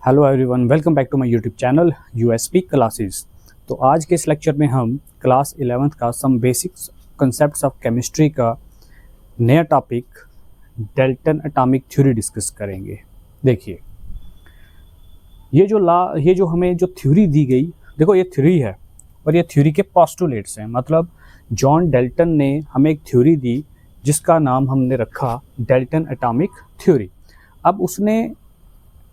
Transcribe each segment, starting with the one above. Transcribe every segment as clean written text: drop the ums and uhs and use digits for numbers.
Hello everyone, welcome back to my YouTube channel USP classes. तो आज के इस लेक्चर में हम क्लास 11th का some basics concepts of chemistry का नया topic Dalton atomic theory discuss करेंगे। देखिए, ये जो हमें जो थ्योरी दी गई, देखो ये थ्योरी है और ये थ्योरी के पोस्टुलेट्स हैं। मतलब जॉन डाल्टन ने हमें एक थ्योरी दी जिसका नाम हमने रखा डाल्टन एटॉमिक थ्योरी। अब उसने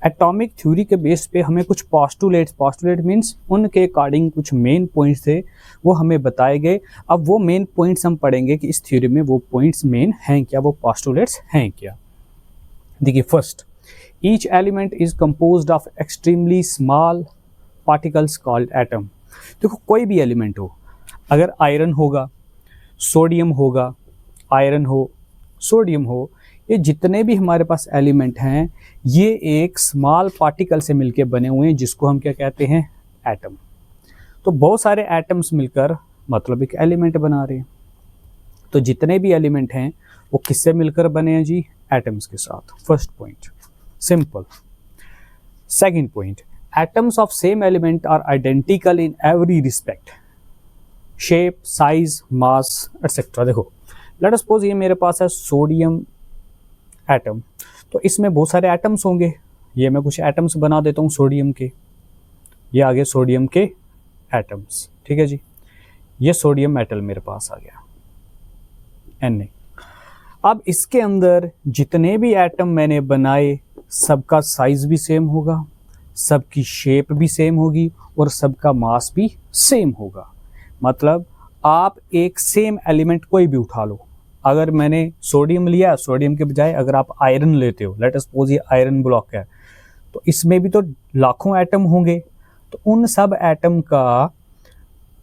एटॉमिक थ्योरी के बेस पे हमें कुछ पोस्टुलेट मीन्स उनके अकॉर्डिंग कुछ मेन पॉइंट्स थे, वो हमें बताए गए। अब वो मेन पॉइंट्स हम पढ़ेंगे कि इस थ्योरी में वो पॉइंट्स मेन हैं क्या, वो पोस्टुलेट्स हैं क्या। देखिए, first, each element is composed of extremely small particles called atom. देखो, कोई भी एलिमेंट हो, अगर आयरन होगा, सोडियम होगा, आयरन हो, सोडियम हो, ये जितने भी हमारे पास एलिमेंट हैं ये एक स्मॉल पार्टिकल से मिलके बने हुए हैं, जिसको हम क्या कहते हैं, एटम। तो बहुत सारे एटम्स मिलकर मतलब एक एलिमेंट बना रहे हैं। तो जितने भी एलिमेंट हैं वो किससे मिलकर बने हैं जी, एटम्स के साथ। First point, simple. Second point, atoms of same element are identical in every respect, shape, size, mass etcetera. देखो, लेट अस सपोज ये मेरे पास है सोडियम एटम, तो इसमें बहुत सारे एटम्स होंगे। ये मैं कुछ एटम्स बना देता हूँ सोडियम के, ये आगे सोडियम के एटम्स, ठीक है जी। ये सोडियम मेटल मेरे पास आ गया, Na। अब इसके अंदर जितने भी एटम मैंने बनाए सबका साइज भी सेम होगा, सबकी शेप भी सेम होगी और सबका मास भी सेम होगा। मतलब आप एक सेम एलिमेंट कोई भी उठा लो, अगर मैंने सोडियम लिया, सोडियम के बजाय अगर आप आयरन लेते हो, लेट अस सपोज ये आयरन ब्लॉक है, तो इसमें भी तो लाखों एटम होंगे। तो उन सब एटम का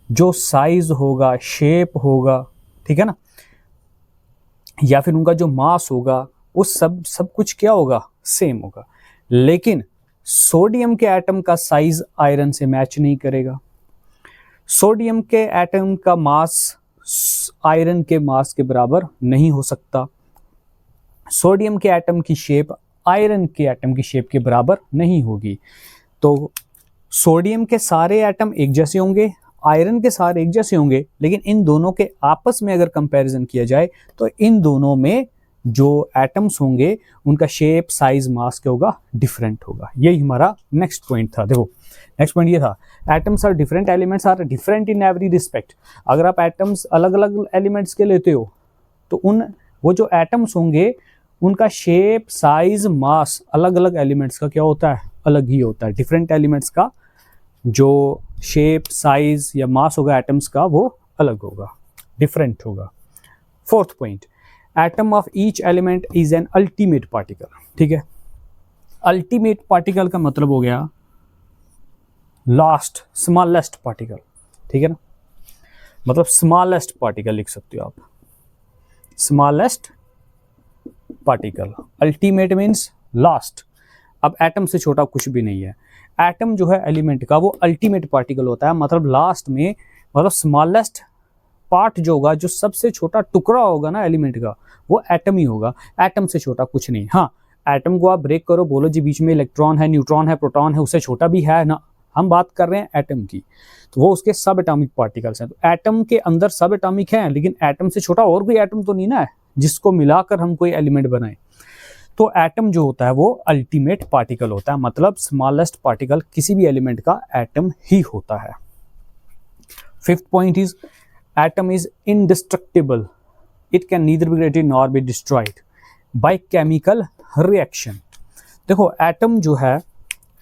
जो साइज होगा, शेप होगा, ठीक है ना, या फिर उनका जो मास होगा, वो सब कुछ क्या होगा, सेम होगा। लेकिन सोडियम के एटम का साइज आयरन से मैच नहीं करेगा, सोडियम के एटम का मास आयरन के मास के बराबर नहीं हो सकता, सोडियम के एटम की शेप आयरन के एटम की शेप के बराबर नहीं होगी। तो सोडियम के सारे एटम एक जैसे होंगे, आयरन के सारे एक जैसे होंगे, लेकिन इन दोनों के आपस में अगर कंपैरिजन किया जाए तो इन दोनों में जो एटम्स होंगे उनका शेप, साइज, मास क्या होगा, डिफरेंट होगा। यही हमारा नेक्स्ट पॉइंट था। देखो, नेक्स्ट पॉइंट ये था, atoms are different, elements are different in every respect. अगर आप एटम्स अलग अलग एलिमेंट्स के लेते हो तो वो जो एटम्स होंगे उनका शेप, साइज, मास अलग अलग एलिमेंट्स का क्या होता है, अलग ही होता है। डिफरेंट एलिमेंट्स का जो शेप, साइज या मास होगा एटम्स का, वो अलग होगा, डिफरेंट होगा। Fourth point, atom of each element is an ultimate particle. ठीक है, अल्टीमेट पार्टिकल का मतलब हो गया लास्ट, स्मॉलेस्ट पार्टिकल, ठीक है ना। मतलब स्मॉलेस्ट पार्टिकल लिख सकते हो आप, smallest particle. Ultimate means last. अब एटम से छोटा कुछ भी नहीं है। एटम जो है एलिमेंट का, वो अल्टीमेट पार्टिकल होता है। मतलब लास्ट में, मतलब स्मॉलेस्ट पार्ट जो होगा, जो सबसे छोटा टुकड़ा होगा ना एलिमेंट का, वो एटम ही होगा। एटम से छोटा कुछ नहीं। हाँ, एटम को आप ब्रेक करो, बोलो जी बीच में इलेक्ट्रॉन है, न्यूट्रॉन है, प्रोटॉन है, उससे छोटा भी है ना। हम बात कर रहे हैं एटम की, तो वो उसके सब एटॉमिक पार्टिकल्स हैं। तो एटम के अंदर सब एटॉमिक हैं, लेकिन एटम से छोटा और कोई एटम तो नहीं ना है जिसको मिलाकर हम कोई एलिमेंट बनाए। तो एटम जो होता है वो अल्टीमेट पार्टिकल होता है। मतलब स्मॉलेस्ट पार्टिकल किसी भी एलिमेंट का एटम ही होता है। Fifth point is, atom is indestructible, it can neither be created nor be destroyed by chemical reaction. देखो, एटम जो है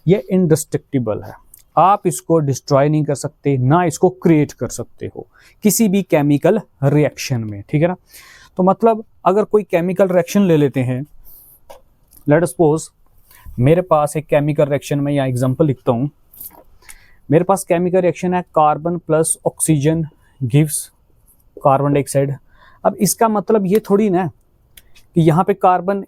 ये इंडिस्ट्रक्टिबल है, आप इसको डिस्ट्रॉय नहीं कर सकते, ना इसको क्रिएट कर सकते हो किसी भी केमिकल रिएक्शन में, ठीक है ना। तो मतलब अगर कोई केमिकल रिएक्शन ले लेते हैं, लेट अस सपोज मेरे पास एक केमिकल रिएक्शन में, यहाँ एग्जांपल लिखता हूँ। मेरे पास केमिकल रिएक्शन है, carbon plus oxygen gives carbon dioxide. अब इसका मतलब ये थोड़ी ना कि यहाँ पे कार्बन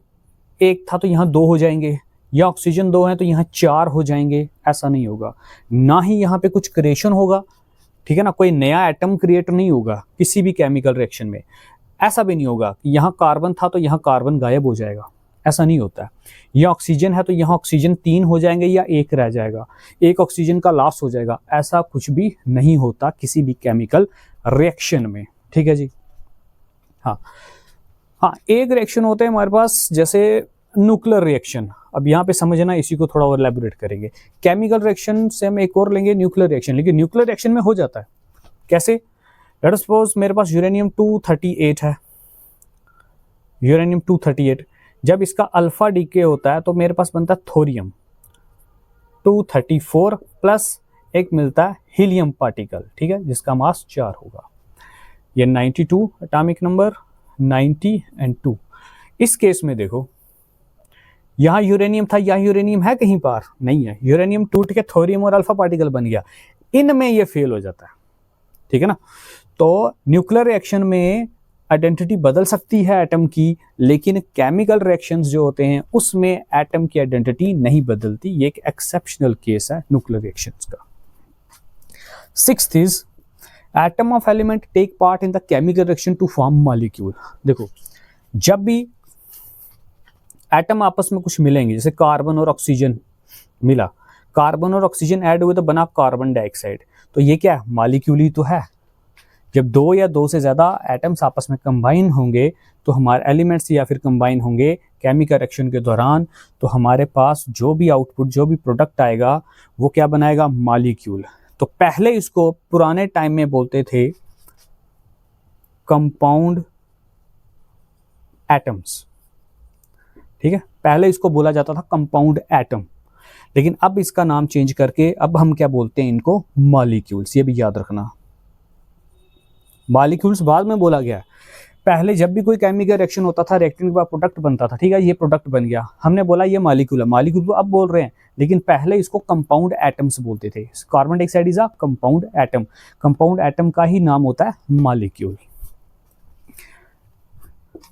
एक था तो यहाँ दो हो जाएंगे, या ऑक्सीजन दो हैं तो यहाँ चार हो जाएंगे। ऐसा नहीं होगा, ना ही यहाँ पे कुछ क्रिएशन होगा, ठीक है ना। कोई नया एटम क्रिएट नहीं होगा किसी भी केमिकल रिएक्शन में। ऐसा भी नहीं होगा कि यहाँ कार्बन था तो यहाँ कार्बन गायब हो जाएगा, ऐसा नहीं होता है। ये ऑक्सीजन है तो यहाँ ऑक्सीजन 3 हो जाएंगे या 1 रह जाएगा, एक ऑक्सीजन का लॉस हो जाएगा, ऐसा कुछ भी नहीं होता किसी भी केमिकल रिएक्शन में। ठीक है जी। हाँ हाँ, एक रिएक्शन होता है हमारे पास जैसे न्यूक्लियर रिएक्शन। अब यहाँ पे समझना, इसी को थोड़ा और एलैबोरेट करेंगे। केमिकल रिएक्शन से हम एक और लेंगे न्यूक्लियर रिएक्शन, लेकिन न्यूक्लियर रिएक्शन में हो जाता है कैसे? लेट अस सपोज मेरे पास यूरेनियम 238 है, यूरेनियम 238, जब इसका अल्फा डीके होता है तो मेरे पास बनता है थोरियम 234 प्लस एक मिलता है हीलियम पार्टिकल, ठीक है, जिसका मास 4 होगा। ये 92 एटॉमिक नंबर, 90 एंड 2। इस केस में देखो यहाँ यूरेनियम था, यहाँ यूरेनियम है कहीं पर नहीं है, यूरेनियम टूट के थोरियम और अल्फा पार्टिकल बन गया, इनमें ये फेल हो जाता है। ठीक है ना। तो न्यूक्लियर रिएक्शन में आइडेंटिटी बदल सकती है एटम की, लेकिन केमिकल रिएक्शंस जो होते हैं उसमें एटम की आइडेंटिटी नहीं बदलती। ये एक एक्सेप्शनल केस है न्यूक्लियर रिएक्शंस का। 6th is atom of element take part in the chemical reaction to form molecule. देखो जब भी एटम आपस में कुछ मिलेंगे, जैसे कार्बन और ऑक्सीजन मिला, कार्बन और ऑक्सीजन ऐड हुए तो बना कार्बन डाइऑक्साइड, तो ये क्या है? मॉलिक्यूल ही तो है। जब दो या दो से ज़्यादा एटम्स आपस में कंबाइन होंगे तो हमारे एलिमेंट्स या फिर कंबाइन होंगे केमिकल रिएक्शन के दौरान, तो हमारे पास जो भी आउटपुट, जो भी प्रोडक्ट आएगा वो क्या बनाएगा? मॉलिक्यूल। तो पहले इसको पुराने टाइम में बोलते थे कंपाउंड एटम्स। ठीक है, पहले इसको बोला जाता था कंपाउंड एटम, लेकिन अब इसका नाम चेंज करके अब हम क्या बोलते हैं? इनको मॉलिक्यूल्स। ये भी याद रखना, मॉलिक्यूल्स बाद में बोला गया। पहले जब भी कोई केमिकल रिएक्शन होता था, रिएक्टेंट के बाद प्रोडक्ट बनता था, ठीक है, ये प्रोडक्ट बन गया, हमने बोला ये मॉलिक्यूल है, मॉलिक्यूल तो अब बोल रहे हैं, लेकिन पहले इसको कंपाउंड एटम्स बोलते थे। Carbon dioxide is a compound atom, compound atom का ही नाम होता है molecule.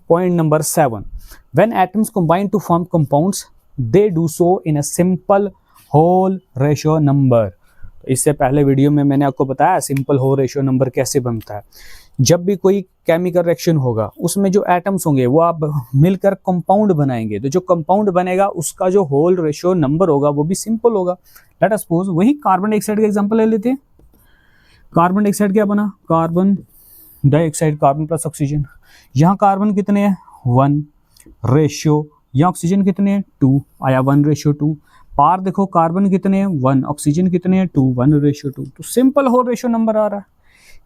Point number 7, when atoms combine to form compounds they do so in a simple whole ratio number। इससे पहले वीडियो में मैंने आपको बताया सिंपल होल रेशियो नंबर कैसे बनता है। जब भी कोई केमिकल रिएक्शन होगा उसमें जो एटम्स होंगे वो आप मिलकर कंपाउंड बनाएंगे, तो जो कंपाउंड बनेगा उसका जो होल रेशियो नंबर होगा वो भी सिंपल होगा। लेट अस सपोज वही कार्बन डाइऑक्साइड का एग्जांपल ले लेते हैं। कार्बन डाइऑक्साइड क्या बना? Carbon dioxide, carbon plus oxygen. यहाँ कार्बन कितने हैं? 1 रेशियो, यहाँ ऑक्सीजन कितने हैं? 2, आया 1:2। पार देखो कार्बन कितने हैं? 1, ऑक्सीजन कितने हैं? 2, 1:2। तो सिंपल होल रेशियो नंबर आ रहा है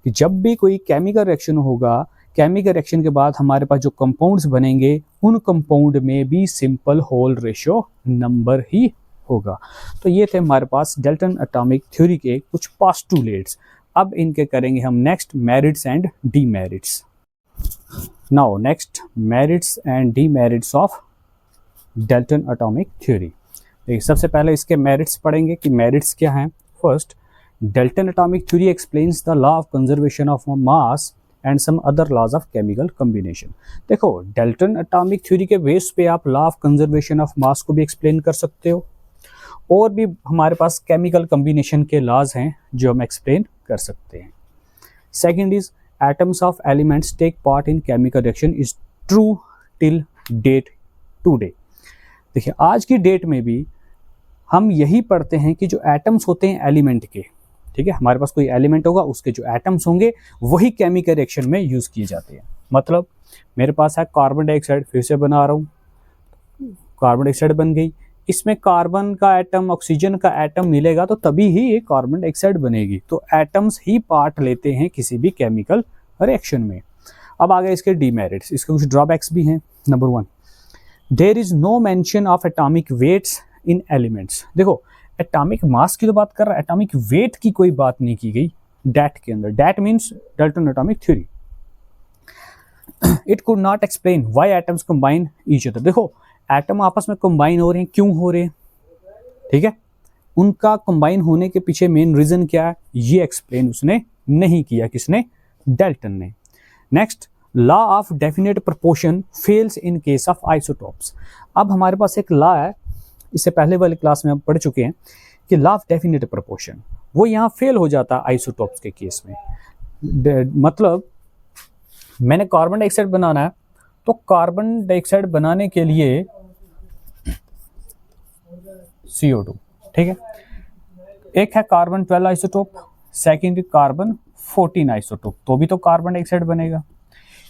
कि जब भी कोई केमिकल रिएक्शन होगा, केमिकल रिएक्शन के बाद हमारे पास जो कंपाउंड्स बनेंगे उन कंपाउंड में भी सिंपल होल रेशियो नंबर ही होगा। तो ये थे हमारे पास डाल्टन एटॉमिक थ्योरी के कुछ पोस्टुलेट्स। अब इनके करेंगे हम next merits and demerits. Now next merits and demerits of Dalton atomic theory. देखिए सबसे पहले इसके मेरिट्स पढ़ेंगे कि मेरिट्स क्या हैं। First, Dalton atomic theory explains the law of conservation of mass and some other laws of chemical combination. देखो Dalton atomic theory के बेस पे आप law of conservation of mass को भी एक्सप्लेन कर सकते हो, और भी हमारे पास केमिकल कॉम्बिनेशन के लॉज हैं जो हम एक्सप्लेन कर सकते हैं। Second is atoms of elements take part in chemical reaction is true till date today। देखिए आज की डेट में भी हम यही पढ़ते हैं कि जो एटम्स होते हैं एलिमेंट के, ठीक है, हमारे पास कोई एलिमेंट होगा उसके जो एटम्स होंगे वही केमिकल रिएक्शन में यूज किए जाते हैं। मतलब मेरे पास है कार्बन डाइऑक्साइड, फिर से बना रहा हूँ, कार्बन डाइऑक्साइड बन गई, इसमें कार्बन का एटम, ऑक्सीजन का एटम मिलेगा तो तभी ही ये कार्बन डाइऑक्साइड बनेगी। तो एटम्स ही पार्ट लेते हैं किसी भी केमिकल रिएक्शन में। अब आ गए इसके डीमेरिट्स, इसके कुछ ड्रॉबैक्स भी हैं। Number 1, there is no mention of atomic weights in elements. देखो एटॉमिक मास की तो बात कर रहा है, एटॉमिक वेट की कोई बात नहीं की गई डैट के अंदर। That means Dalton atomic theory. It could not explain why atoms combine each other. देखो एटम आपस में कंबाइन हो रहे हैं, क्यों हो रहे हैं, ठीक है, उनका कंबाइन होने के पीछे मेन रीजन क्या है ये एक्सप्लेन उसने नहीं किया। किसने? डाल्टन ने। Next, law of definite proportion fails in case of isotopes. अब हमारे पास एक लॉ है, इससे पहले वाली क्लास में हम पढ़ चुके हैं कि लॉ ऑफ डेफिनेट प्रोपोर्शन, वो यहाँ फेल हो जाता है आइसोटोप्स के केस में। मतलब मैंने कार्बन डाइऑक्साइड बनाना है तो कार्बन डाइऑक्साइड बनाने के लिए CO2, ठीक है। एक है carbon 12 isotope, second carbon 14 isotope, तो भी तो कार्बन डाइऑक्साइड बनेगा।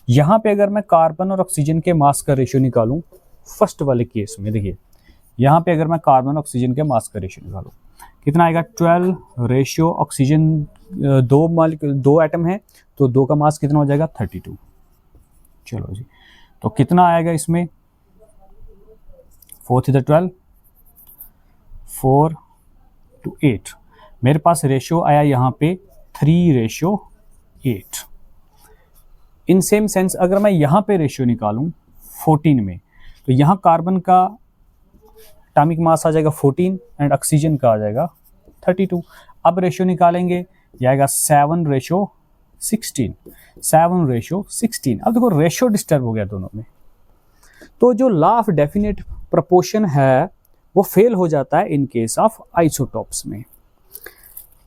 यहाँ पे अगर मैं कार्बन और ऑक्सीजन के मास का रेशियो निकालूं, फर्स्ट वाले केस में देखिए, यहाँ पे अगर मैं कार्बन ऑक्सीजन के मास का रेशियो निकालूं, कितना आएगा 12 रेशियो ऑक्सीजन, दो एटम है तो 2 का मास कितना हो जाएगा 32। चलो जी, तो कितना आएगा इसमें, 4 × 12, 4 to 8, मेरे पास रेशियो आया यहाँ पे 3:8। इन सेम सेंस अगर मैं यहाँ पे रेशियो निकालूं 14 में, तो यहाँ कार्बन का एटॉमिक मास आ जाएगा 14 एंड ऑक्सीजन का आ जाएगा 32। अब रेशियो निकालेंगे, यह आएगा 7:16, 7:16। अब देखो रेशियो डिस्टर्ब हो गया दोनों में, तो जो लॉ ऑफ डेफिनेट प्रोपोर्शन है वो फेल हो जाता है इन केस ऑफ आइसोटॉप्स में।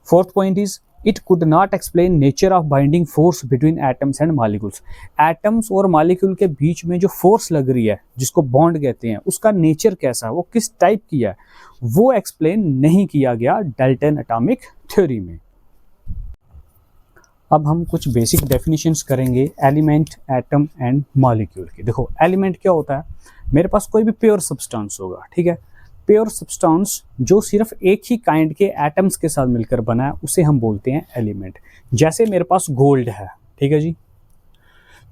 Fourth point is it could not explain nature of binding force between atoms and molecules. Atoms और मॉलिक्यूल के बीच में जो फोर्स लग रही है, जिसको बॉन्ड कहते हैं, उसका नेचर कैसा है, वो किस टाइप की है, वो एक्सप्लेन नहीं किया गया डाल्टन एटॉमिक थ्योरी में। अब हम कुछ बेसिक डेफिनेशंस करेंगे एलिमेंट, एटम एंड मॉलिक्यूल की। देखो एलिमेंट क्या होता है, मेरे पास कोई भी प्योर सब्सटेंस होगा, ठीक है। प्योर सब्सटेंस जो सिर्फ एक ही काइंड के एटम्स के साथ मिलकर बना है, उसे हम बोलते हैं एलिमेंट। जैसे मेरे पास गोल्ड है, ठीक है जी,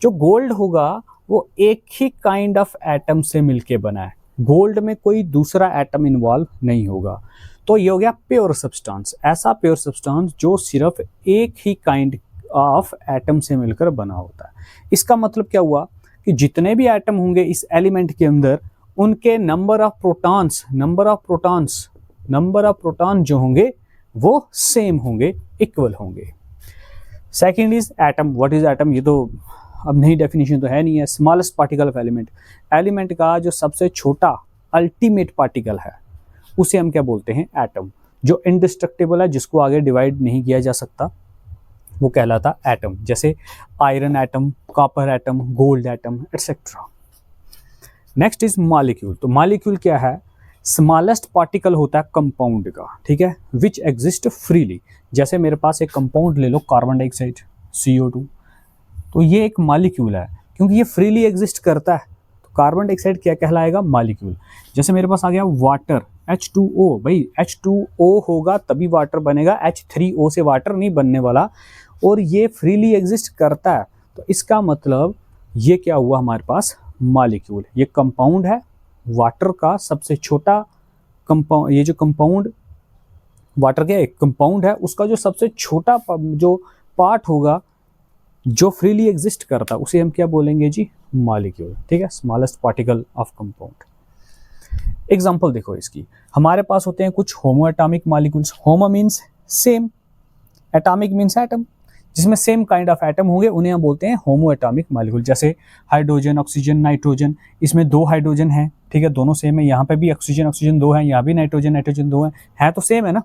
जो गोल्ड होगा वो एक ही काइंड ऑफ एटम से मिलकर बना है, गोल्ड में कोई दूसरा एटम इन्वॉल्व नहीं होगा, तो ये हो गया प्योर सब्सटेंस। ऐसा प्योर सब्सटेंस जो सिर्फ एक ही काइंड ऑफ एटम से मिलकर बना होता है। इसका मतलब क्या हुआ कि जितने भी एटम होंगे इस एलिमेंट के अंदर, उनके नंबर ऑफ प्रोटॉन जो होंगे वो सेम होंगे, इक्वल होंगे। Second is atom. What is atom, ये तो अब नई डेफिनेशन तो है नहीं है। Smallest particle of element, element का जो सबसे छोटा अल्टीमेट पार्टिकल है उसे हम क्या बोलते हैं, एटम। जो इंडिस्ट्रक्टिबल है, जिसको आगे डिवाइड नहीं किया जा सकता, वो कहलाता एटम। जैसे iron atom, copper atom, gold atom etcetera. Next is molecule. तो मॉलिक्यूल क्या है, स्मॉलेस्ट पार्टिकल होता है कंपाउंड का, ठीक है, विच एग्जिस्ट फ्रीली। जैसे मेरे पास एक कंपाउंड ले लो, कार्बन डाइऑक्साइड CO2, तो ये एक मॉलिक्यूल है क्योंकि ये फ्रीली एग्जिस्ट करता है, तो कार्बन डाइऑक्साइड क्या कहलाएगा, मॉलिक्यूल। जैसे मेरे पास आ गया वाटर, H2O, भाई H2O होगा तभी वाटर बनेगा, H3O से वाटर नहीं बनने वाला, और ये फ्रीली एग्जिस्ट करता है, तो इसका मतलब ये क्या हुआ हमारे पास, मॉलिक्यूल। ये कंपाउंड है, वाटर का सबसे छोटा कंपाउंड, ये जो कंपाउंड वाटर का एक कंपाउंड है, उसका जो सबसे छोटा जो पार्ट होगा जो फ्रीली एग्जिस्ट करता है, उसे हम क्या बोलेंगे जी, मॉलिक्यूल, ठीक है, smallest particle of compound. Example देखो इसकी, हमारे पास होते हैं कुछ होमो एटॉमिक मॉलिक्यूल्स। होमो means same, atomic means atom, जिसमें सेम काइंड ऑफ एटम होंगे उन्हें हम बोलते हैं होमो एटॉमिक मॉलिक्यूल। जैसे हाइड्रोजन, ऑक्सीजन, नाइट्रोजन, इसमें 2 हाइड्रोजन हैं, ठीक है, दोनों सेम है। यहाँ पे भी ऑक्सीजन 2 हैं, यहाँ भी नाइट्रोजन 2 हैं, है तो सेम है ना,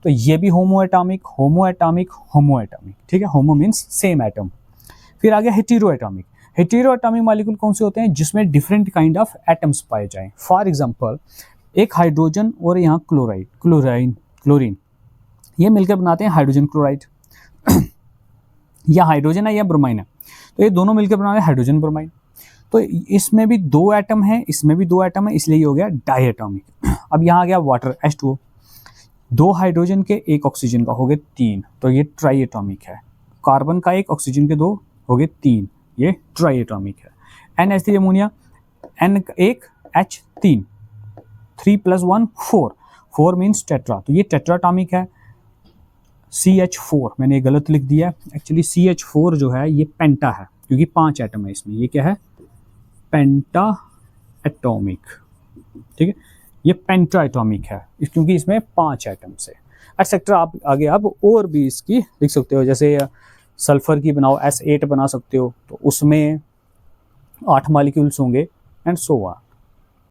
तो ये भी होमो एटॉमिक, होमो एटॉमिक, होमो एटॉमिक, ठीक है। होमो मीन्स सेम एटम। फिर आ गया hetero atomic. Hetero atomic molecule कौन से होते हैं, जिसमें डिफरेंट काइंड ऑफ एटम्स पाए जाएं। फॉर एग्जाम्पल, एक हाइड्रोजन और यहाँ क्लोरीन, ये मिलकर बनाते हैं हाइड्रोजन क्लोराइड। या हाइड्रोजन है या ब्रोमाइन है, तो ये दोनों मिलकर बना रहे हैं हाइड्रोजन ब्रोमाइन। तो इसमें भी 2 एटम है, इसमें भी 2 एटम है, इसलिए ये हो गया डायएटॉमिक। अब यहाँ आ गया वाटर, H2O, 2 हाइड्रोजन के 1 ऑक्सीजन का हो गए 3, तो ये ट्राइएटॉमिक है। कार्बन का 1 ऑक्सीजन के 2 हो गए 3, ये ट्राइएटॉमिक है। NH3 ammonia, N 1 H3, 3 + 1 4, 4 means tetra, तो ये टेट्राटॉमिक है। CH4, मैंने ये गलत लिख दिया है, एक्चुअली CH4 जो है ये पेंटा है, क्योंकि 5 एटम है इसमें, ये क्या है, पेंटा एटॉमिक, ठीक है, ये पेंटा एटॉमिक है क्योंकि इसमें 5 एटम्स है एक्सेट्रा। आप आगे आप और भी इसकी लिख सकते हो, जैसे सल्फर की बनाओ, S8 बना सकते हो, तो उसमें 8 मॉलिक्यूल्स होंगे एंड सो ऑन।